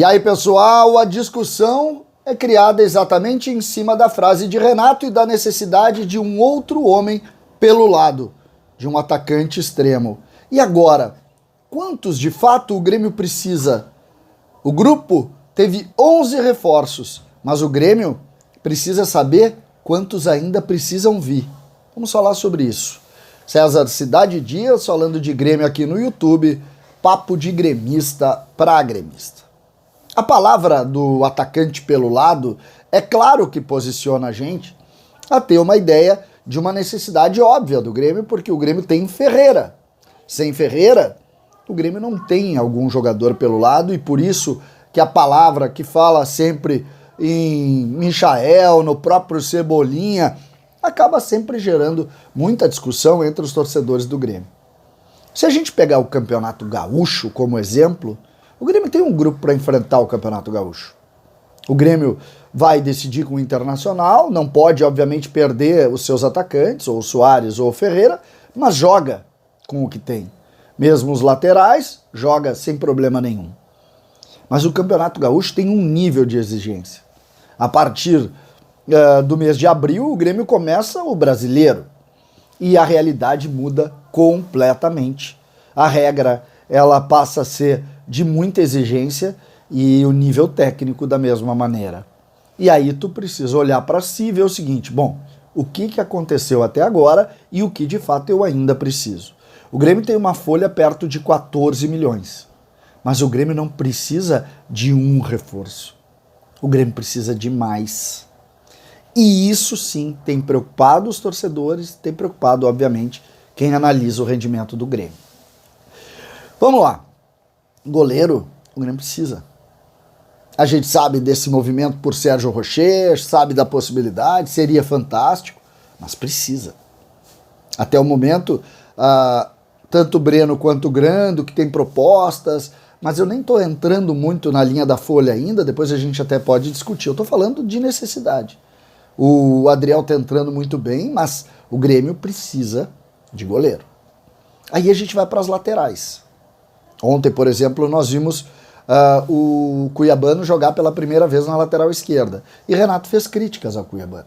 E aí, pessoal, a discussão é criada exatamente em cima da frase de Renato e da necessidade de um outro homem pelo lado, de um atacante extremo. E agora, quantos de fato o Grêmio precisa? O grupo teve 11 reforços, mas o Grêmio precisa saber quantos ainda precisam vir. Vamos falar sobre isso. César Cidade Dias falando de Grêmio aqui no YouTube, papo de gremista para gremista. A palavra do atacante pelo lado é claro que posiciona a gente a ter uma ideia de uma necessidade óbvia do Grêmio, porque o Grêmio tem Ferreira. Sem Ferreira, o Grêmio não tem algum jogador pelo lado e por isso que a palavra que fala sempre em Michael, no próprio Cebolinha, acaba sempre gerando muita discussão entre os torcedores do Grêmio. Se a gente pegar o Campeonato Gaúcho como exemplo, o Grêmio tem um grupo para enfrentar o Campeonato Gaúcho. O Grêmio vai decidir com o Internacional, não pode, obviamente, perder os seus atacantes, ou o Soares ou o Ferreira, mas joga com o que tem. Mesmo os laterais, joga sem problema nenhum. Mas o Campeonato Gaúcho tem um nível de exigência. A partir do mês de abril, o Grêmio começa o Brasileiro. E a realidade muda completamente. A regra, ela passa a ser de muita exigência e o nível técnico da mesma maneira. E aí tu precisa olhar para si e ver o seguinte, bom, o que aconteceu até agora e o que de fato eu ainda preciso. O Grêmio tem uma folha perto de 14 milhões, mas o Grêmio não precisa de um reforço. O Grêmio precisa de mais. E isso sim tem preocupado os torcedores, tem preocupado, obviamente, quem analisa o rendimento do Grêmio. Vamos lá. Goleiro, o Grêmio precisa. A gente sabe desse movimento por Sérgio Rocher, sabe da possibilidade, seria fantástico, mas precisa. Até o momento, tanto o Breno quanto o Grando, que tem propostas, mas eu nem estou entrando muito na linha da folha ainda, depois a gente até pode discutir. Eu estou falando de necessidade. O Adriel está entrando muito bem, mas o Grêmio precisa de goleiro. Aí a gente vai para as laterais. Ontem, por exemplo, nós vimos o Cuiabano jogar pela primeira vez na lateral esquerda. E Renato fez críticas ao Cuiabano.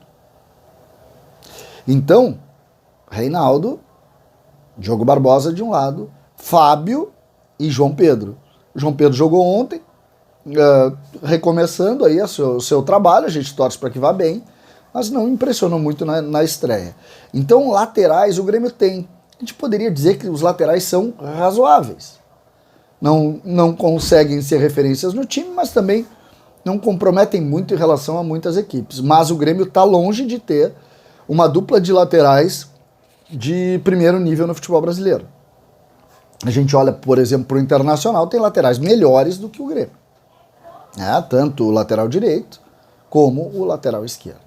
Então, Reinaldo, Diogo Barbosa de um lado, Fábio e João Pedro. O João Pedro jogou ontem, recomeçando aí o seu trabalho, a gente torce para que vá bem, mas não impressionou muito na estreia. Então, laterais o Grêmio tem. A gente poderia dizer que os laterais são razoáveis. Não conseguem ser referências no time, mas também não comprometem muito em relação a muitas equipes. Mas o Grêmio está longe de ter uma dupla de laterais de primeiro nível no futebol brasileiro. A gente olha, por exemplo, para o Internacional, tem laterais melhores do que o Grêmio. Tanto o lateral direito como o lateral esquerdo.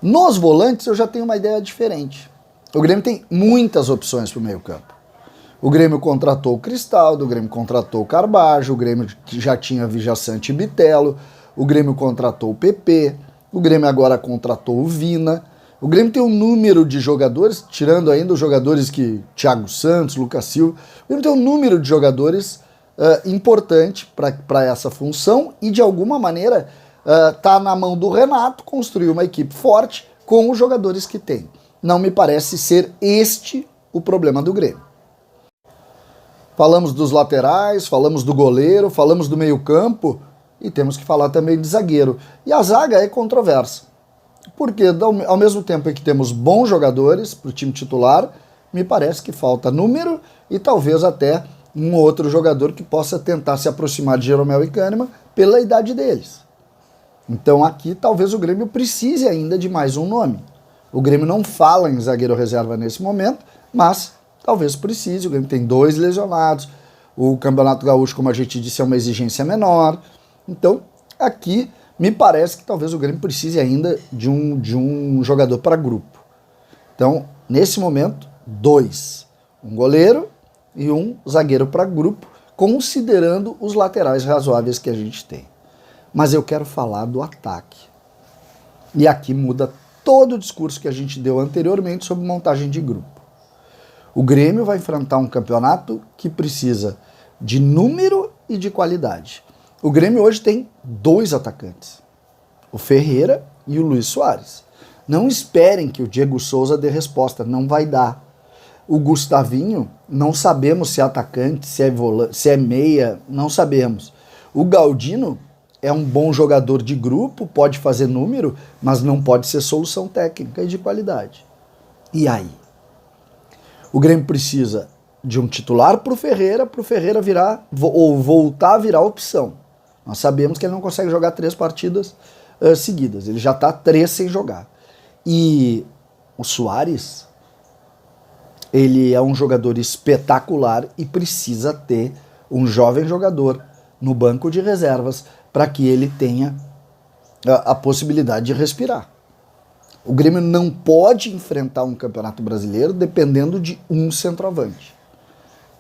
Nos volantes eu já tenho uma ideia diferente. O Grêmio tem muitas opções para o meio campo. O Grêmio contratou o Cristaldo, o Grêmio contratou o Carbajo, o Grêmio já tinha Vijaçante e Bitelo, o Grêmio contratou o PP, o Grêmio agora contratou o Vina. O Grêmio tem um número de jogadores, tirando ainda os jogadores que Thiago Santos, Lucas Silva, o Grêmio tem um número de jogadores importante para essa função e de alguma maneira está na mão do Renato construir uma equipe forte com os jogadores que tem. Não me parece ser este o problema do Grêmio. Falamos dos laterais, falamos do goleiro, falamos do meio-campo e temos que falar também de zagueiro. E a zaga é controversa, porque ao mesmo tempo que temos bons jogadores para o time titular, me parece que falta número e talvez até um outro jogador que possa tentar se aproximar de Jeromel e Kahneman pela idade deles. Então aqui talvez o Grêmio precise ainda de mais um nome. O Grêmio não fala em zagueiro reserva nesse momento, mas talvez precise. O Grêmio tem 2 lesionados, o Campeonato Gaúcho, como a gente disse, é uma exigência menor. Então aqui me parece que talvez o Grêmio precise ainda de um jogador para grupo. Então, nesse momento, 2. Um goleiro e um zagueiro para grupo, considerando os laterais razoáveis que a gente tem. Mas eu quero falar do ataque. E aqui muda todo o discurso que a gente deu anteriormente sobre montagem de grupo. O Grêmio vai enfrentar um campeonato que precisa de número e de qualidade. O Grêmio hoje tem 2 atacantes, o Ferreira e o Luis Soares. Não esperem que o Diego Souza dê resposta, não vai dar. O Gustavinho, não sabemos se é atacante, se é meia, não sabemos. O Galdino é um bom jogador de grupo, pode fazer número, mas não pode ser solução técnica e de qualidade. E aí? O Grêmio precisa de um titular para o Ferreira virar, ou voltar a virar opção. Nós sabemos que ele não consegue jogar 3 partidas seguidas, ele já está 3 sem jogar. E o Soares, ele é um jogador espetacular e precisa ter um jovem jogador no banco de reservas para que ele tenha a possibilidade de respirar. O Grêmio não pode enfrentar um campeonato brasileiro dependendo de um centroavante.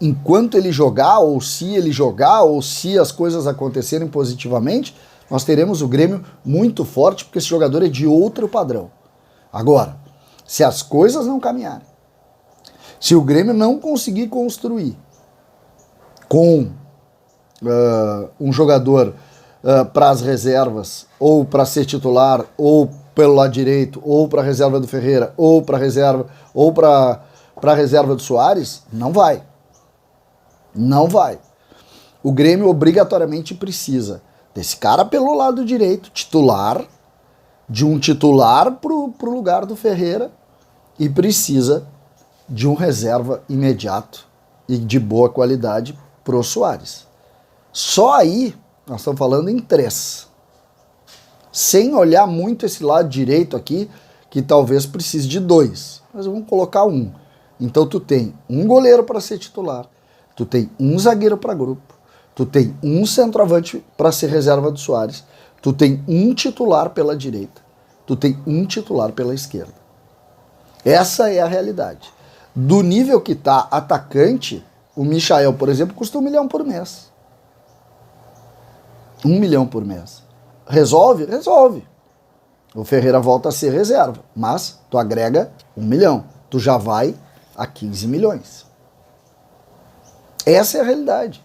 Enquanto ele jogar, ou se as coisas acontecerem positivamente, nós teremos o Grêmio muito forte, porque esse jogador é de outro padrão. Agora, se as coisas não caminharem, se o Grêmio não conseguir construir com um jogador para as reservas, ou para ser titular, ou pelo lado direito, ou para a reserva do Ferreira, ou para a reserva do Soares, não vai. Não vai. O Grêmio obrigatoriamente precisa desse cara pelo lado direito, titular, de um titular pro lugar do Ferreira, e precisa de um reserva imediato e de boa qualidade pro Soares. Só aí nós estamos falando em 3. Sem olhar muito esse lado direito aqui, que talvez precise de 2. Mas vamos colocar 1. Então tu tem um goleiro para ser titular, tu tem um zagueiro para grupo, tu tem um centroavante para ser reserva do Soares, tu tem um titular pela direita, tu tem um titular pela esquerda. Essa é a realidade. Do nível que tá atacante, o Michael, por exemplo, custa 1 milhão por mês. 1 milhão por mês. Resolve? Resolve. O Ferreira volta a ser reserva, mas tu agrega 1 milhão. Tu já vai a 15 milhões. Essa é a realidade.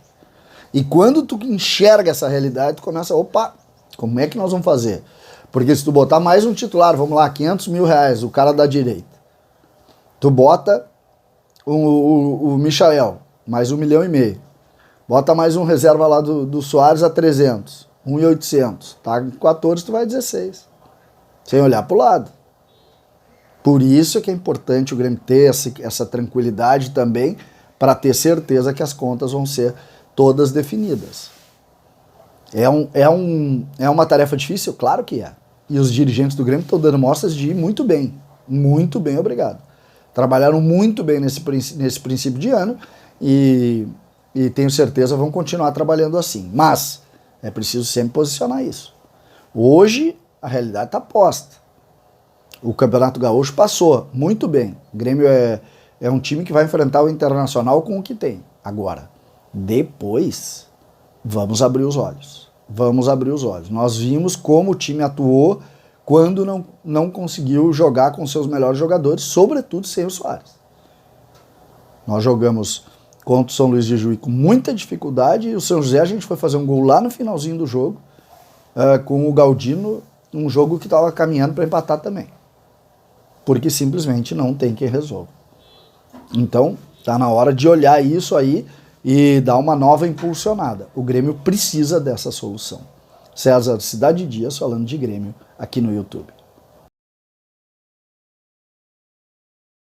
E quando tu enxerga essa realidade, tu começa, opa, como é que nós vamos fazer? Porque se tu botar mais um titular, vamos lá, 500 mil reais, o cara da direita. Tu bota o Michael, mais 1,5 milhão. Bota mais um reserva lá do Soares a 300, 1.800. Tá com 14, tu vai a 16. Sem olhar pro lado. Por isso que é importante o Grêmio ter essa tranquilidade também, para ter certeza que as contas vão ser todas definidas. É uma tarefa difícil? Claro que é. E os dirigentes do Grêmio estão dando mostras de ir muito bem, obrigado. Trabalharam muito bem nesse princípio de ano e tenho certeza vão continuar trabalhando assim. Mas é preciso sempre posicionar isso. Hoje a realidade está posta. O Campeonato Gaúcho passou muito bem. O Grêmio é um time que vai enfrentar o Internacional com o que tem. Agora, depois, vamos abrir os olhos. Vamos abrir os olhos. Nós vimos como o time atuou quando não conseguiu jogar com seus melhores jogadores, sobretudo sem o Soares. Nós jogamos contra o São Luís de Juí com muita dificuldade, e o São José a gente foi fazer um gol lá no finalzinho do jogo, com o Galdino, um jogo que estava caminhando para empatar também. Porque simplesmente não tem quem resolva. Então, tá na hora de olhar isso aí e dar uma nova impulsionada. O Grêmio precisa dessa solução. César Cidade Dias falando de Grêmio aqui no YouTube.